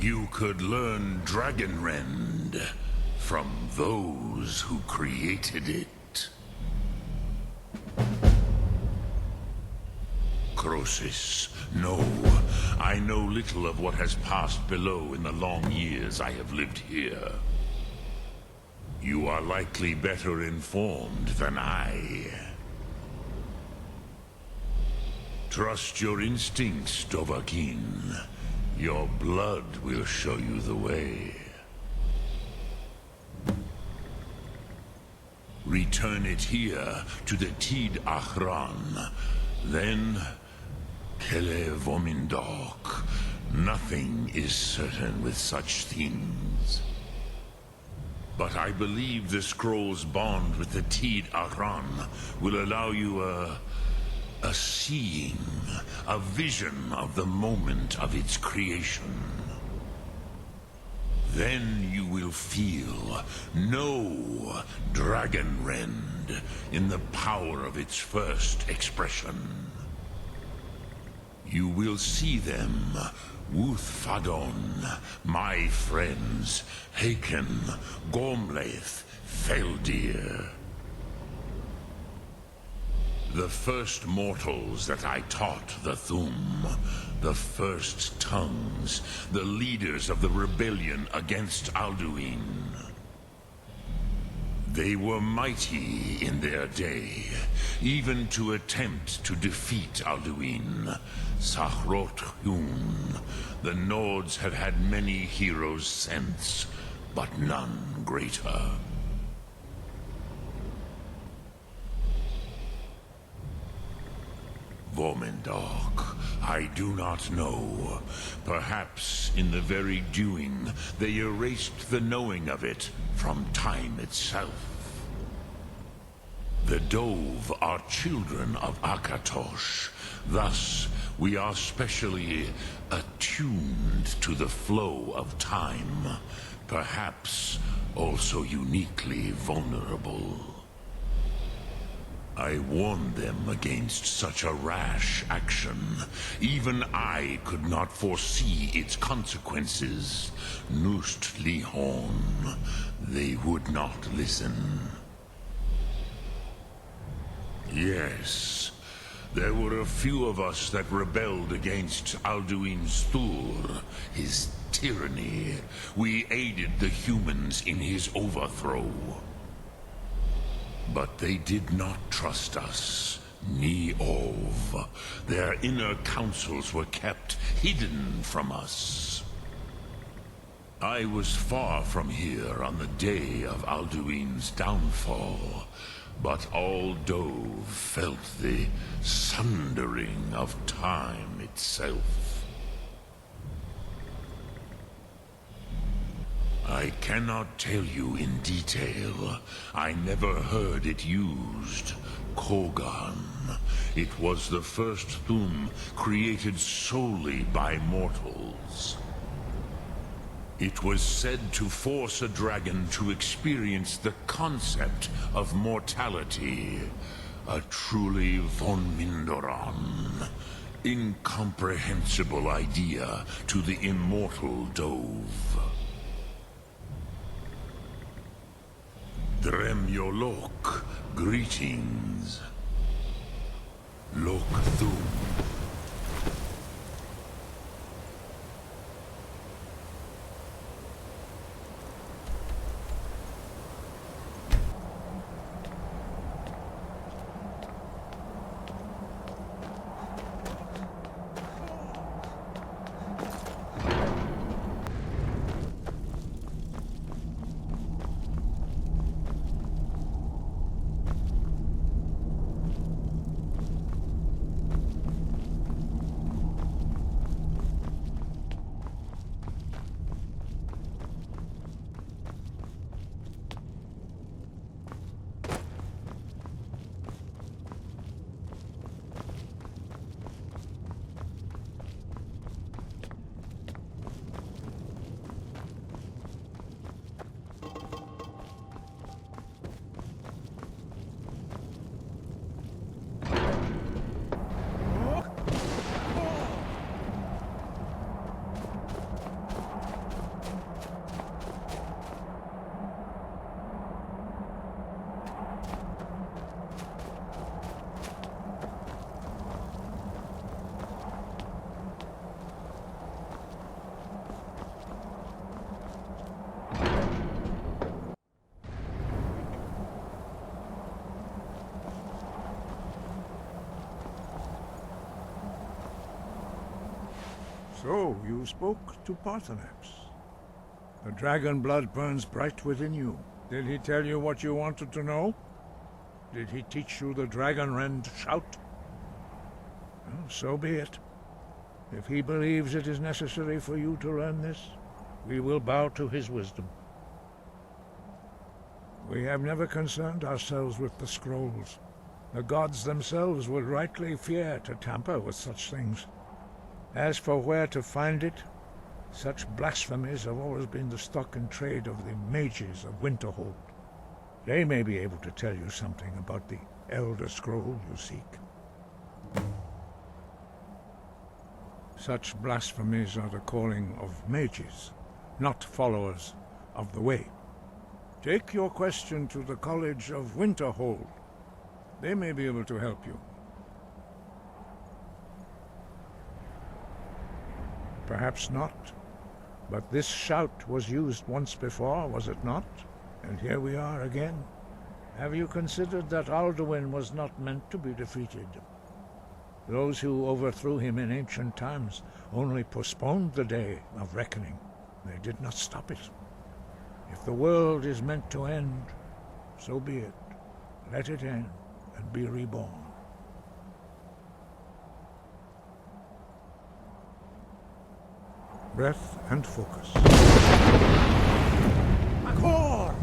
You could learn Dragonrend from those who created it. Crosis, no. I know little of what has passed below in the long years I have lived here. You are likely better informed than I. Trust your instincts, Dovahkiin. Your blood will show you the way. Return it here to the Tid Achran. Then, Kele Vomindok. Nothing is certain with such things. But I believe the scroll's bond with the Tid Achran will allow you a seeing, a vision of the moment of its creation. Then you will feel, know Dragonrend in the power of its first expression. You will see them, Wuthfadon, my friends, Haken, Gormlaith, Feldir. The first mortals that I taught the Thum, the first tongues, the leaders of the rebellion against Alduin. They were mighty in their day, even to attempt to defeat Alduin. Sahrot Hun, the Nords have had many heroes since, but none greater. Vomindok, I do not know. Perhaps in the very doing, they erased the knowing of it from time itself. The Dove are children of Akatosh. Thus, we are specially attuned to the flow of time. Perhaps also uniquely vulnerable. I warned them against such a rash action. Even I could not foresee its consequences. Nust Lihon, they would not listen. Yes, there were a few of us that rebelled against Alduin Stur, his tyranny. We aided the humans in his overthrow. But they did not trust us, ni Ov. Their inner councils were kept hidden from us. I was far from here on the day of Alduin's downfall, but all Dove felt the sundering of time itself. I cannot tell you in detail. I never heard it used. Kogan. It was the first Thum created solely by mortals. It was said to force a dragon to experience the concept of mortality. A truly von Mindoran. Incomprehensible idea to the immortal Dove. Dremyolok, greetings. Lok Thum. So, you spoke to Parthenax. The dragon blood burns bright within you. Did he tell you what you wanted to know? Did he teach you the dragon rend shout? Well, so be it. If he believes it is necessary for you to learn this, we will bow to his wisdom. We have never concerned ourselves with the scrolls. The gods themselves would rightly fear to tamper with such things. As for where to find it, such blasphemies have always been the stock and trade of the mages of Winterhold. They may be able to tell you something about the Elder Scroll you seek. Such blasphemies are the calling of mages, not followers of the Way. Take your question to the College of Winterhold. They may be able to help you. Perhaps not. But this shout was used once before, was it not? And here we are again. Have you considered that Alduin was not meant to be defeated? Those who overthrew him in ancient times only postponed the day of reckoning. They did not stop it. If the world is meant to end, so be it. Let it end and be reborn. Breath and focus. Accord!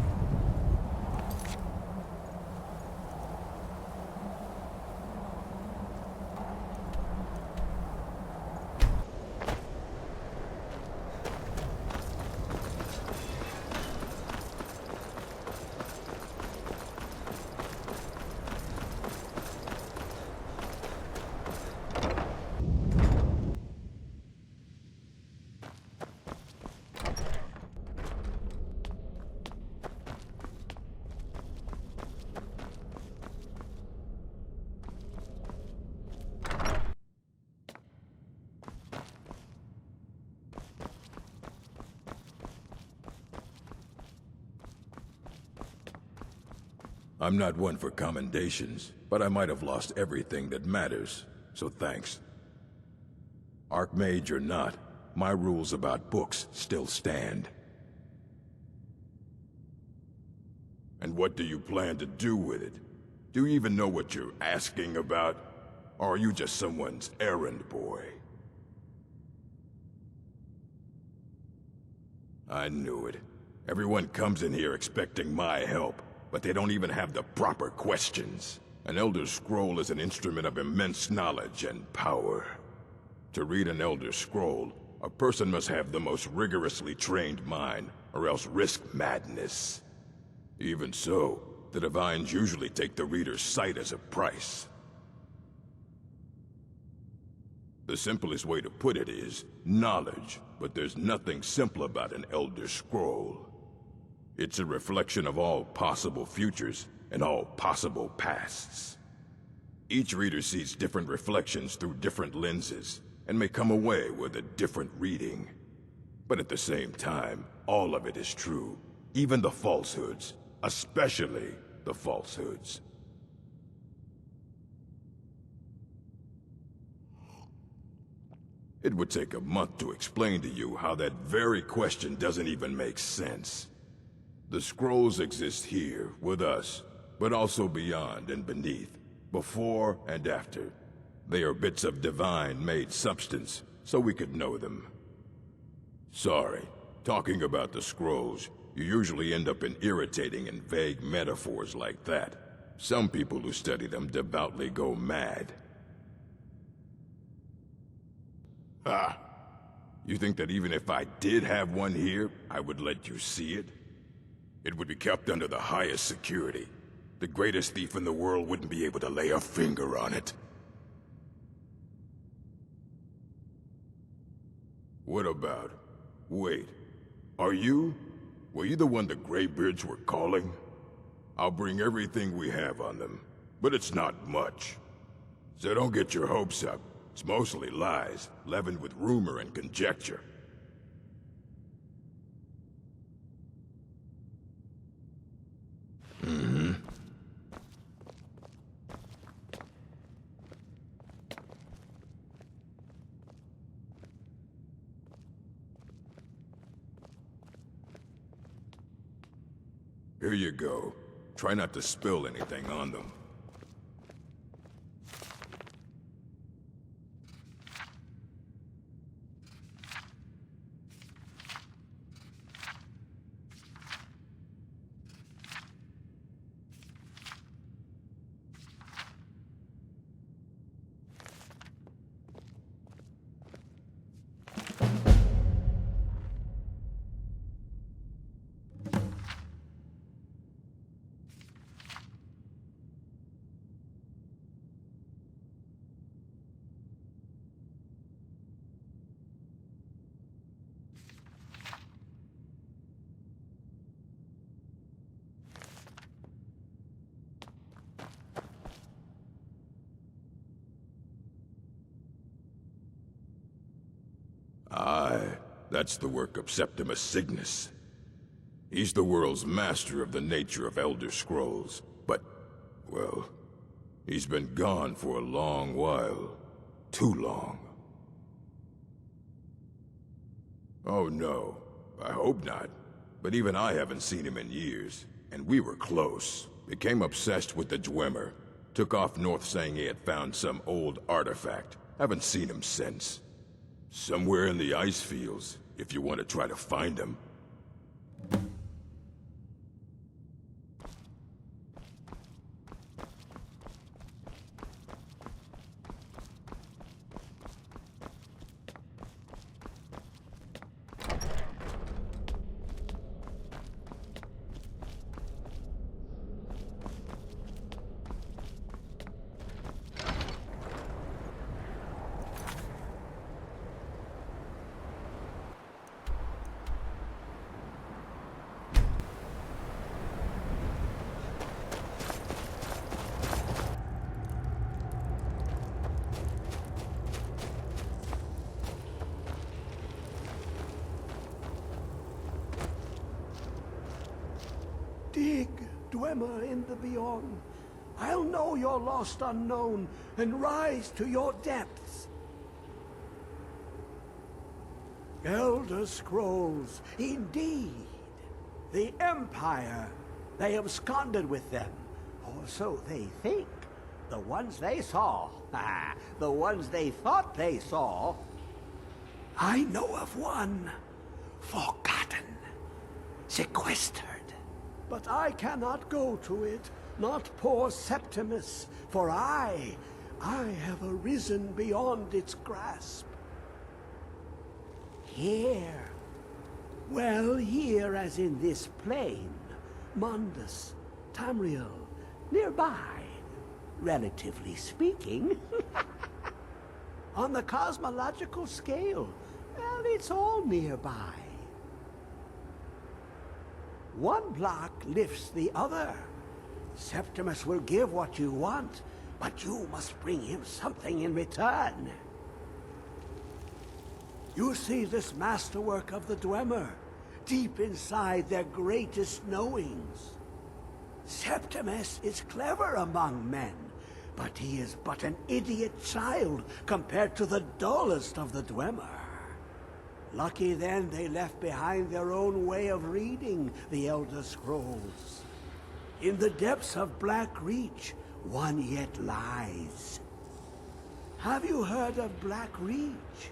I'm not one for commendations, but I might have lost everything that matters, so thanks. Archmage or not, my rules about books still stand. And what do you plan to do with it? Do you even know what you're asking about? Or are you just someone's errand boy? I knew it. Everyone comes in here expecting my help, but they don't even have the proper questions. An Elder Scroll is an instrument of immense knowledge and power. To read an Elder Scroll, a person must have the most rigorously trained mind, or else risk madness. Even so, the Divines usually take the reader's sight as a price. The simplest way to put it is knowledge, but there's nothing simple about an Elder Scroll. It's a reflection of all possible futures and all possible pasts. Each reader sees different reflections through different lenses, and may come away with a different reading. But at the same time, all of it is true, even the falsehoods, especially the falsehoods. It would take a month to explain to you how that very question doesn't even make sense. The scrolls exist here, with us, but also beyond and beneath, before and after. They are bits of divine-made substance, so we could know them. Sorry, talking about the scrolls, you usually end up in irritating and vague metaphors like that. Some people who study them devoutly go mad. Ah! You think that even if I did have one here, I would let you see it? It would be kept under the highest security. The greatest thief in the world wouldn't be able to lay a finger on it. What about... Wait. Were you the one the Greybeards were calling? I'll bring everything we have on them, but it's not much. So don't get your hopes up. It's mostly lies, leavened with rumor and conjecture. Here you go. Try not to spill anything on them. Aye, that's the work of Septimus Signus. He's the world's master of the nature of Elder Scrolls, but, well, he's been gone for a long while. Too long. Oh no, I hope not. But even I haven't seen him in years, and we were close. Became obsessed with the Dwemer. Took off north saying he had found some old artifact. Haven't seen him since. Somewhere in the ice fields, if you want to try to find him. Dig, Dwemer in the beyond. I'll know your lost unknown and rise to your depths. Elder Scrolls, indeed. The Empire. They absconded with them. Or so they think. The ones they saw. The ones they thought they saw. I know of one. Forgotten. Sequestered. But I cannot go to it, not poor Septimus, for I have arisen beyond its grasp. Here, well, here as in this plain, Mundus, Tamriel, nearby, relatively speaking. On the cosmological scale, well, it's all nearby. One block lifts the other. Septimus will give what you want, but you must bring him something in return. You see this masterwork of the Dwemer, deep inside their greatest knowings. Septimus is clever among men, but he is but an idiot child compared to the dullest of the Dwemer. Lucky then they left behind their own way of reading the Elder Scrolls. In the depths of Black Reach, one yet lies. Have you heard of Black Reach?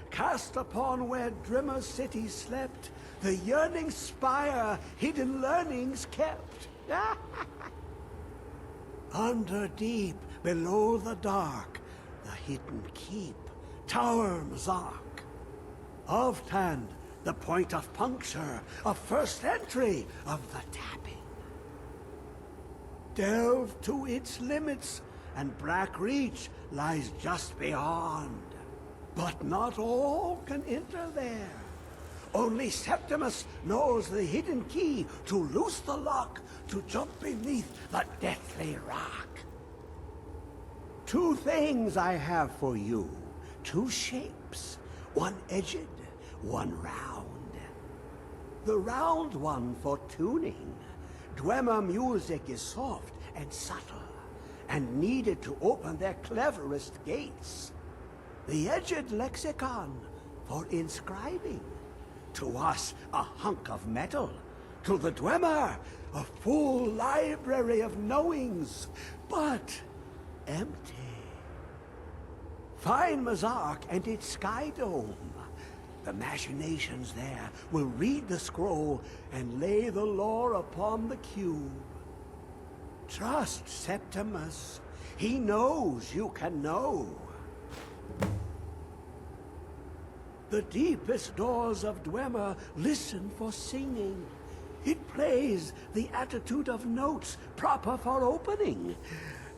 Cast upon where Dwemer city slept, the yearning spire hidden learnings kept. Under deep, below the dark, the hidden keep, Tower Mzark. Of Tand, the point of puncture, of first entry, of the tapping. Delve to its limits, and Black Reach lies just beyond. But not all can enter there. Only Septimus knows the hidden key to loose the lock, to jump beneath the deathly rock. Two things I have for you, two shapes, one edged, one round. The round one for tuning. Dwemer music is soft and subtle, and needed to open their cleverest gates. The edged lexicon for inscribing. To us, a hunk of metal, To the Dwemer, a full library of knowings, but empty. Find Mazark and its sky dome. The machinations there will read the scroll and lay the lore upon the cube. Trust Septimus. He knows you can know. The deepest doors of Dwemer listen for singing. It plays the attitude of notes proper for opening.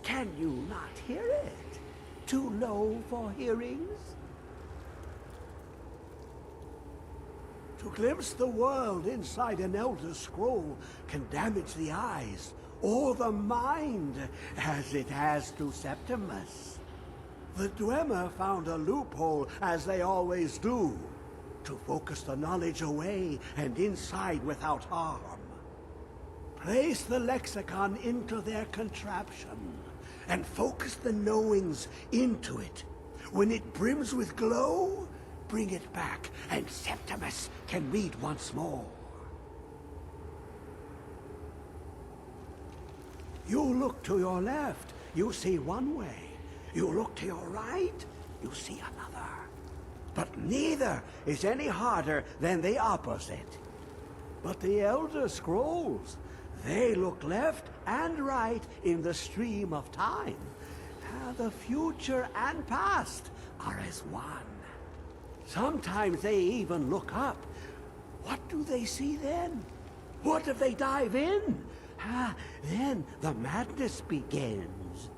Can you not hear it? Too low for hearings? To glimpse the world inside an Elder Scroll can damage the eyes or the mind, as it has to Septimus. The Dwemer found a loophole, as they always do, to focus the knowledge away and inside without harm. Place the lexicon into their contraption, and focus the knowings into it. When it brims with glow, bring it back, and Septimus can read once more. You look to your left, you see one way. You look to your right, you see another. But neither is any harder than the opposite. But the Elder Scrolls, they look left and right in the stream of time. The future and past are as one. Sometimes they even look up. What do they see then? What if they dive in? Then the madness begins.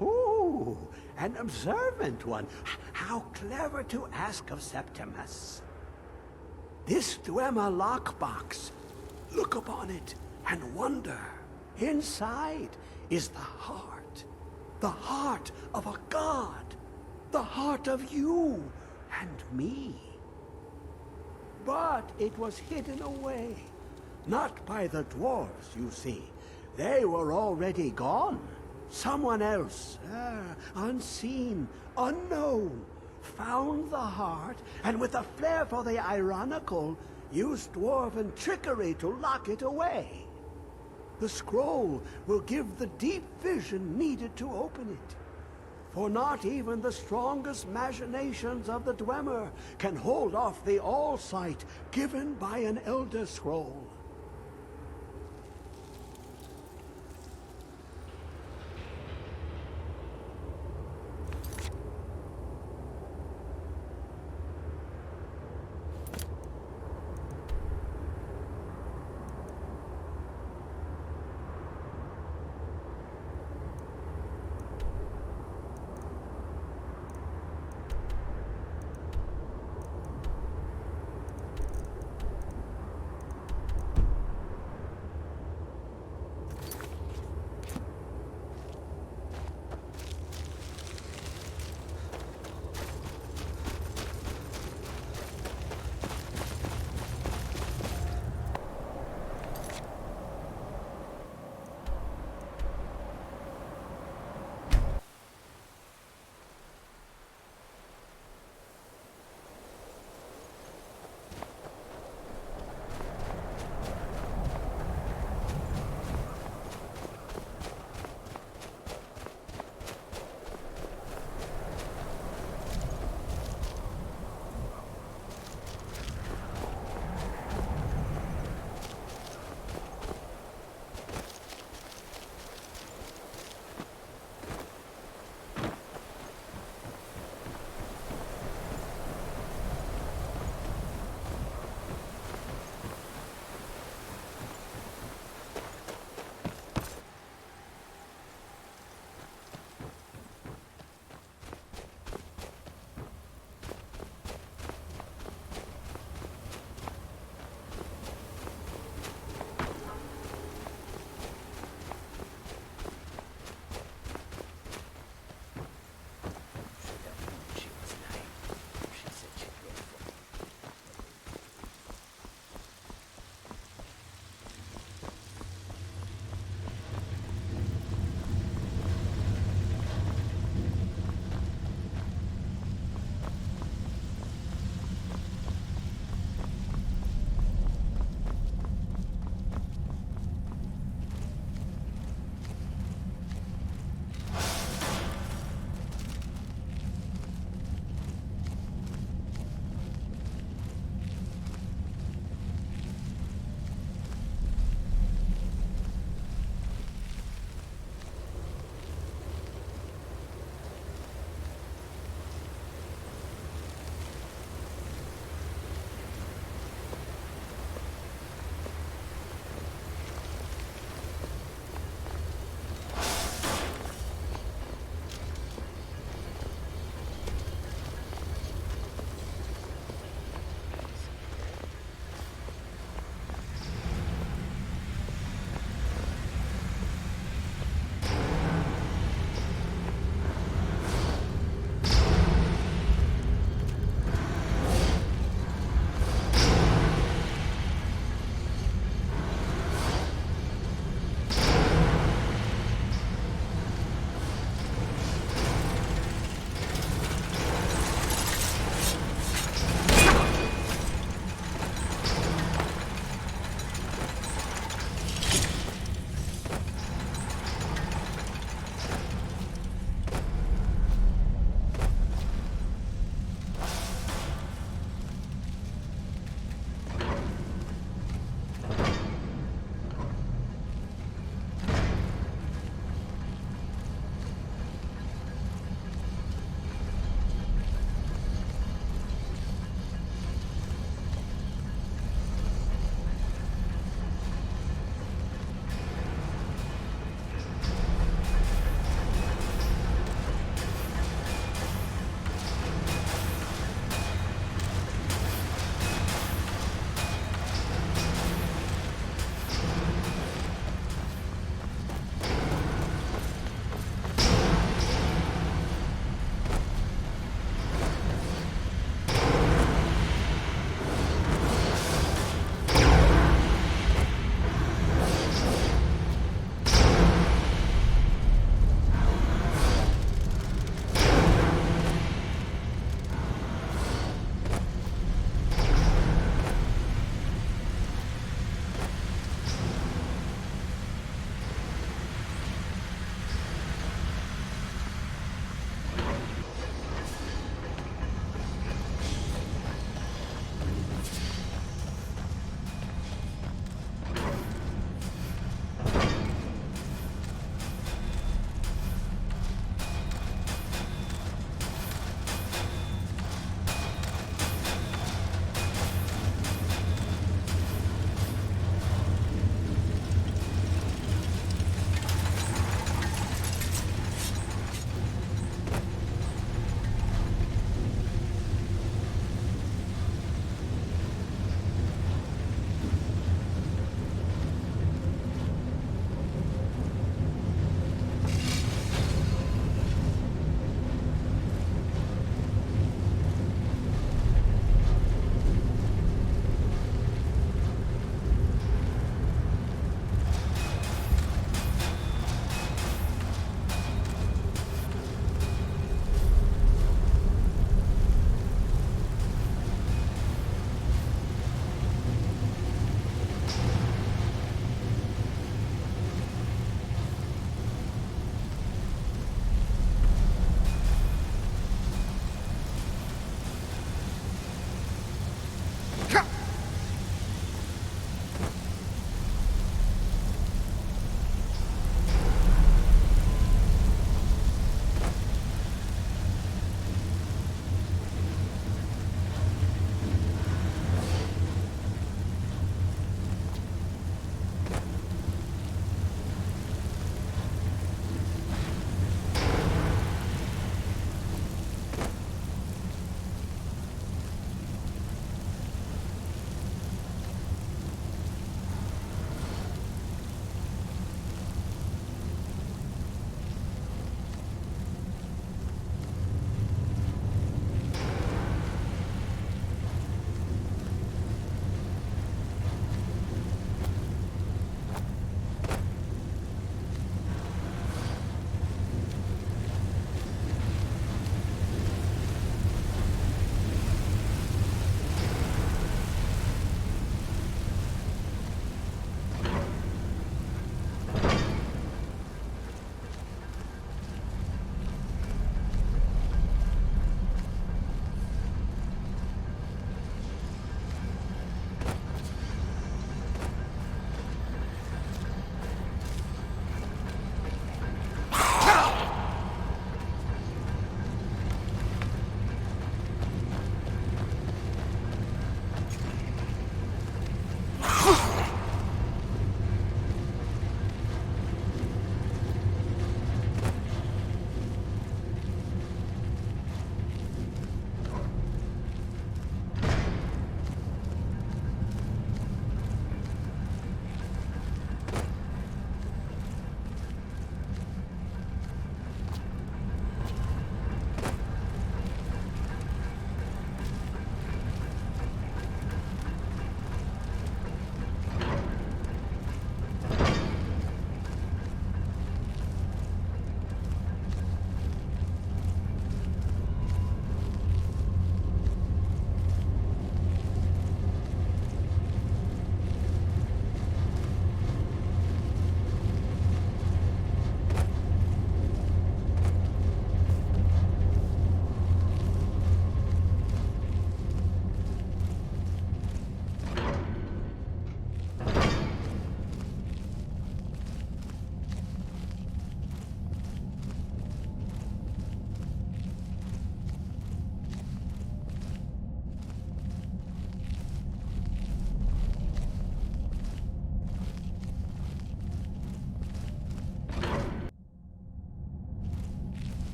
Ooh, an observant one. How clever to ask of Septimus. This Dwemer lockbox. Look upon it and wonder. Inside is the heart of a god, the heart of you and me. But it was hidden away, not by the dwarves, you see. They were already gone. Someone else, unseen, unknown, found the heart, and with a flair for the ironical, used dwarven trickery to lock it away. The scroll will give the deep vision needed to open it. For not even the strongest machinations of the Dwemer can hold off the all-sight given by an Elder Scroll.